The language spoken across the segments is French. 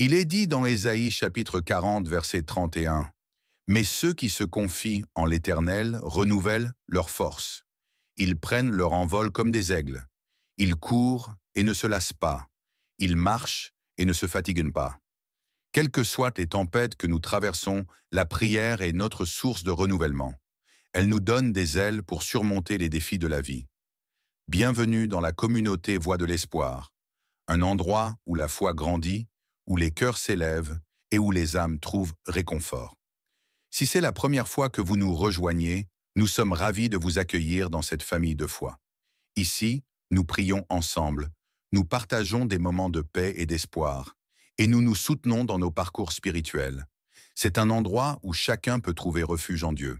Il est dit dans Ésaïe chapitre 40, verset 31, mais ceux qui se confient en l'Éternel renouvellent leur force. Ils prennent leur envol comme des aigles. Ils courent et ne se lassent pas. Ils marchent et ne se fatiguent pas. Quelles que soient les tempêtes que nous traversons, la prière est notre source de renouvellement. Elle nous donne des ailes pour surmonter les défis de la vie. Bienvenue dans la communauté Voix de l'Espoir, un endroit où la foi grandit, où les cœurs s'élèvent et où les âmes trouvent réconfort. Si c'est la première fois que vous nous rejoignez, nous sommes ravis de vous accueillir dans cette famille de foi. Ici, nous prions ensemble, nous partageons des moments de paix et d'espoir, et nous nous soutenons dans nos parcours spirituels. C'est un endroit où chacun peut trouver refuge en Dieu.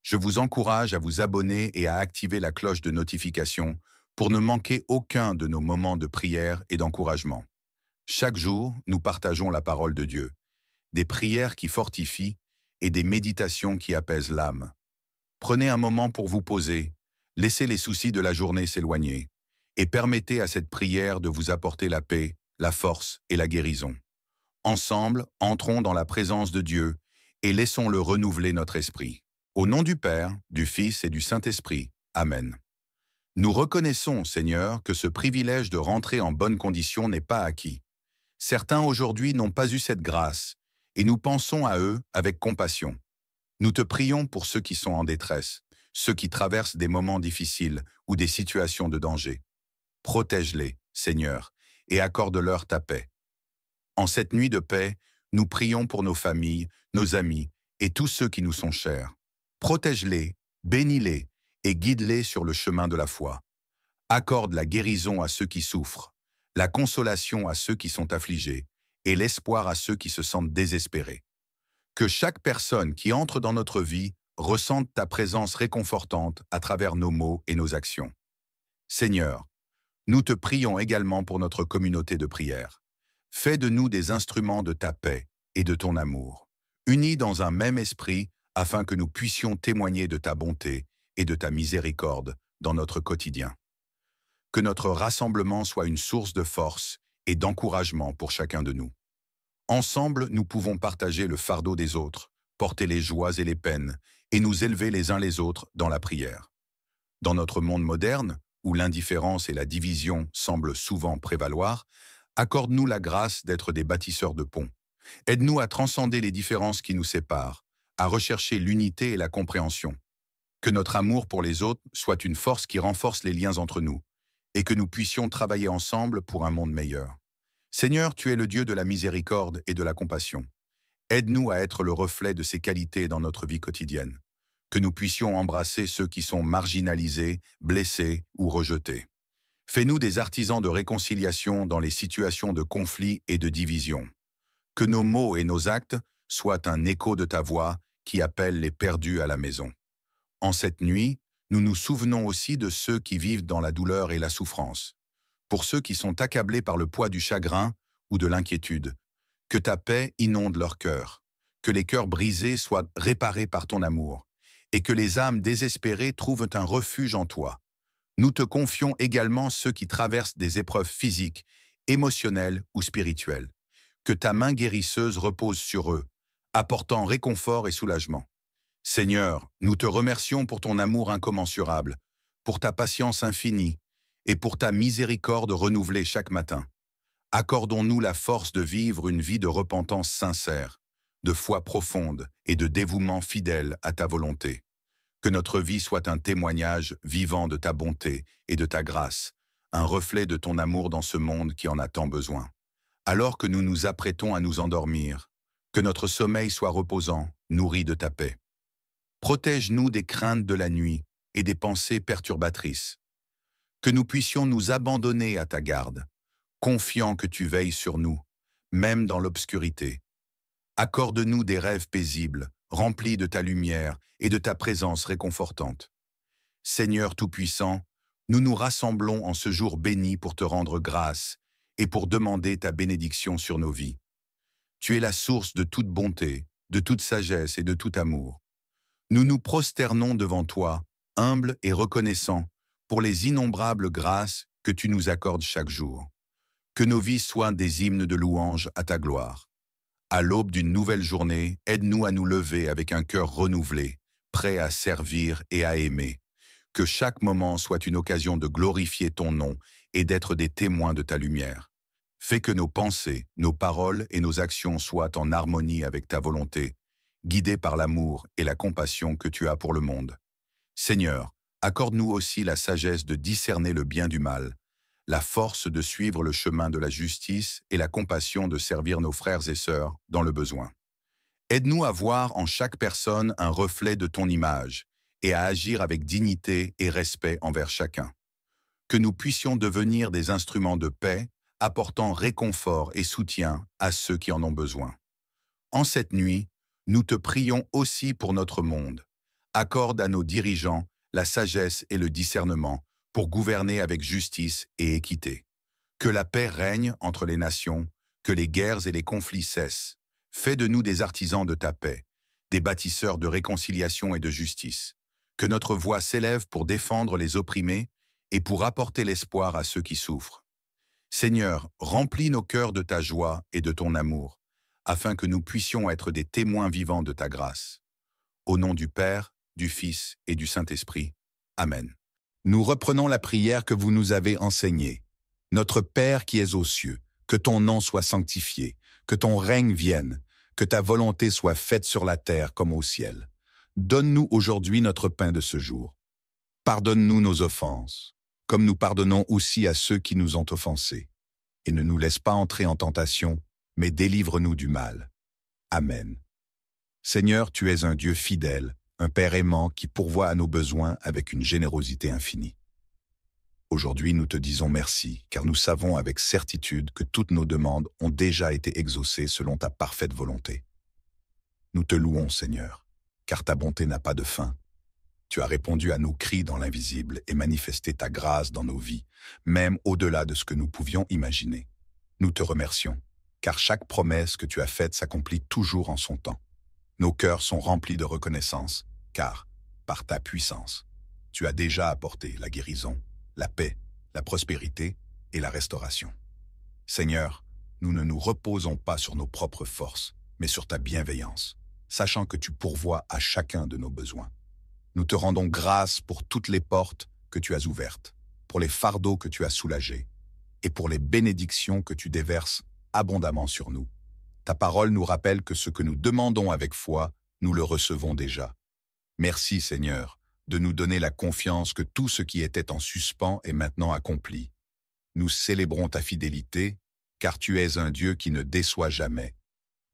Je vous encourage à vous abonner et à activer la cloche de notification pour ne manquer aucun de nos moments de prière et d'encouragement. Chaque jour, nous partageons la parole de Dieu, des prières qui fortifient et des méditations qui apaisent l'âme. Prenez un moment pour vous poser, laissez les soucis de la journée s'éloigner et permettez à cette prière de vous apporter la paix, la force et la guérison. Ensemble, entrons dans la présence de Dieu et laissons-le renouveler notre esprit. Au nom du Père, du Fils et du Saint-Esprit. Amen. Nous reconnaissons, Seigneur, que ce privilège de rentrer en bonne condition n'est pas acquis. Certains aujourd'hui n'ont pas eu cette grâce, et nous pensons à eux avec compassion. Nous te prions pour ceux qui sont en détresse, ceux qui traversent des moments difficiles ou des situations de danger. Protège-les, Seigneur, et accorde-leur ta paix. En cette nuit de paix, nous prions pour nos familles, nos amis et tous ceux qui nous sont chers. Protège-les, bénis-les et guide-les sur le chemin de la foi. Accorde la guérison à ceux qui souffrent, la consolation à ceux qui sont affligés et l'espoir à ceux qui se sentent désespérés. Que chaque personne qui entre dans notre vie ressente ta présence réconfortante à travers nos mots et nos actions. Seigneur, nous te prions également pour notre communauté de prière. Fais de nous des instruments de ta paix et de ton amour, unis dans un même esprit afin que nous puissions témoigner de ta bonté et de ta miséricorde dans notre quotidien. Que notre rassemblement soit une source de force et d'encouragement pour chacun de nous. Ensemble, nous pouvons partager le fardeau des autres, porter les joies et les peines, et nous élever les uns les autres dans la prière. Dans notre monde moderne, où l'indifférence et la division semblent souvent prévaloir, accorde-nous la grâce d'être des bâtisseurs de ponts. Aide-nous à transcender les différences qui nous séparent, à rechercher l'unité et la compréhension. Que notre amour pour les autres soit une force qui renforce les liens entre nous, et que nous puissions travailler ensemble pour un monde meilleur. Seigneur, tu es le Dieu de la miséricorde et de la compassion. Aide-nous à être le reflet de ces qualités dans notre vie quotidienne. Que nous puissions embrasser ceux qui sont marginalisés, blessés ou rejetés. Fais-nous des artisans de réconciliation dans les situations de conflit et de division. Que nos mots et nos actes soient un écho de ta voix qui appelle les perdus à la maison. En cette nuit, nous nous souvenons aussi de ceux qui vivent dans la douleur et la souffrance. Pour ceux qui sont accablés par le poids du chagrin ou de l'inquiétude, que ta paix inonde leur cœur, que les cœurs brisés soient réparés par ton amour, et que les âmes désespérées trouvent un refuge en toi. Nous te confions également ceux qui traversent des épreuves physiques, émotionnelles ou spirituelles. Que ta main guérisseuse repose sur eux, apportant réconfort et soulagement. Seigneur, nous te remercions pour ton amour incommensurable, pour ta patience infinie et pour ta miséricorde renouvelée chaque matin. Accordons-nous la force de vivre une vie de repentance sincère, de foi profonde et de dévouement fidèle à ta volonté. Que notre vie soit un témoignage vivant de ta bonté et de ta grâce, un reflet de ton amour dans ce monde qui en a tant besoin. Alors que nous nous apprêtons à nous endormir, que notre sommeil soit reposant, nourri de ta paix. Protège-nous des craintes de la nuit et des pensées perturbatrices. Que nous puissions nous abandonner à ta garde, confiant que tu veilles sur nous, même dans l'obscurité. Accorde-nous des rêves paisibles, remplis de ta lumière et de ta présence réconfortante. Seigneur Tout-Puissant, nous nous rassemblons en ce jour béni pour te rendre grâce et pour demander ta bénédiction sur nos vies. Tu es la source de toute bonté, de toute sagesse et de tout amour. Nous nous prosternons devant toi, humbles et reconnaissants, pour les innombrables grâces que tu nous accordes chaque jour. Que nos vies soient des hymnes de louange à ta gloire. À l'aube d'une nouvelle journée, aide-nous à nous lever avec un cœur renouvelé, prêt à servir et à aimer. Que chaque moment soit une occasion de glorifier ton nom et d'être des témoins de ta lumière. Fais que nos pensées, nos paroles et nos actions soient en harmonie avec ta volonté, guidées par l'amour et la compassion que tu as pour le monde. Seigneur, accorde-nous aussi la sagesse de discerner le bien du mal, la force de suivre le chemin de la justice et la compassion de servir nos frères et sœurs dans le besoin. Aide-nous à voir en chaque personne un reflet de ton image et à agir avec dignité et respect envers chacun. Que nous puissions devenir des instruments de paix, apportant réconfort et soutien à ceux qui en ont besoin. En cette nuit, nous te prions aussi pour notre monde. Accorde à nos dirigeants la sagesse et le discernement pour gouverner avec justice et équité. Que la paix règne entre les nations, que les guerres et les conflits cessent. Fais de nous des artisans de ta paix, des bâtisseurs de réconciliation et de justice. Que notre voix s'élève pour défendre les opprimés et pour apporter l'espoir à ceux qui souffrent. Seigneur, remplis nos cœurs de ta joie et de ton amour, afin que nous puissions être des témoins vivants de ta grâce. Au nom du Père, du Fils et du Saint-Esprit. Amen. Nous reprenons la prière que vous nous avez enseignée. Notre Père qui es aux cieux, que ton nom soit sanctifié, que ton règne vienne, que ta volonté soit faite sur la terre comme au ciel. Donne-nous aujourd'hui notre pain de ce jour. Pardonne-nous nos offenses, comme nous pardonnons aussi à ceux qui nous ont offensés. Et ne nous laisse pas entrer en tentation, mais délivre-nous du mal. Amen. Seigneur, tu es un Dieu fidèle, un Père aimant qui pourvoit à nos besoins avec une générosité infinie. Aujourd'hui, nous te disons merci, car nous savons avec certitude que toutes nos demandes ont déjà été exaucées selon ta parfaite volonté. Nous te louons, Seigneur, car ta bonté n'a pas de fin. Tu as répondu à nos cris dans l'invisible et manifesté ta grâce dans nos vies, même au-delà de ce que nous pouvions imaginer. Nous te remercions, car chaque promesse que tu as faite s'accomplit toujours en son temps. Nos cœurs sont remplis de reconnaissance, car, par ta puissance, tu as déjà apporté la guérison, la paix, la prospérité et la restauration. Seigneur, nous ne nous reposons pas sur nos propres forces, mais sur ta bienveillance, sachant que tu pourvois à chacun de nos besoins. Nous te rendons grâce pour toutes les portes que tu as ouvertes, pour les fardeaux que tu as soulagés, et pour les bénédictions que tu déverses abondamment sur nous. Ta parole nous rappelle que ce que nous demandons avec foi, nous le recevons déjà. Merci, Seigneur, de nous donner la confiance que tout ce qui était en suspens est maintenant accompli. Nous célébrons ta fidélité, car tu es un Dieu qui ne déçoit jamais.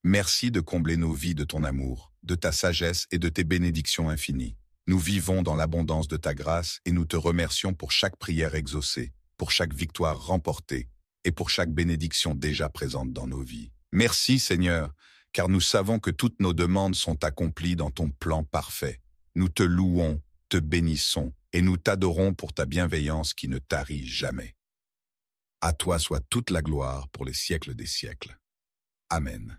Merci de combler nos vies de ton amour, de ta sagesse et de tes bénédictions infinies. Nous vivons dans l'abondance de ta grâce et nous te remercions pour chaque prière exaucée, pour chaque victoire remportée et pour chaque bénédiction déjà présente dans nos vies. Merci, Seigneur, car nous savons que toutes nos demandes sont accomplies dans ton plan parfait. Nous te louons, te bénissons et nous t'adorons pour ta bienveillance qui ne tarit jamais. À toi soit toute la gloire pour les siècles des siècles. Amen.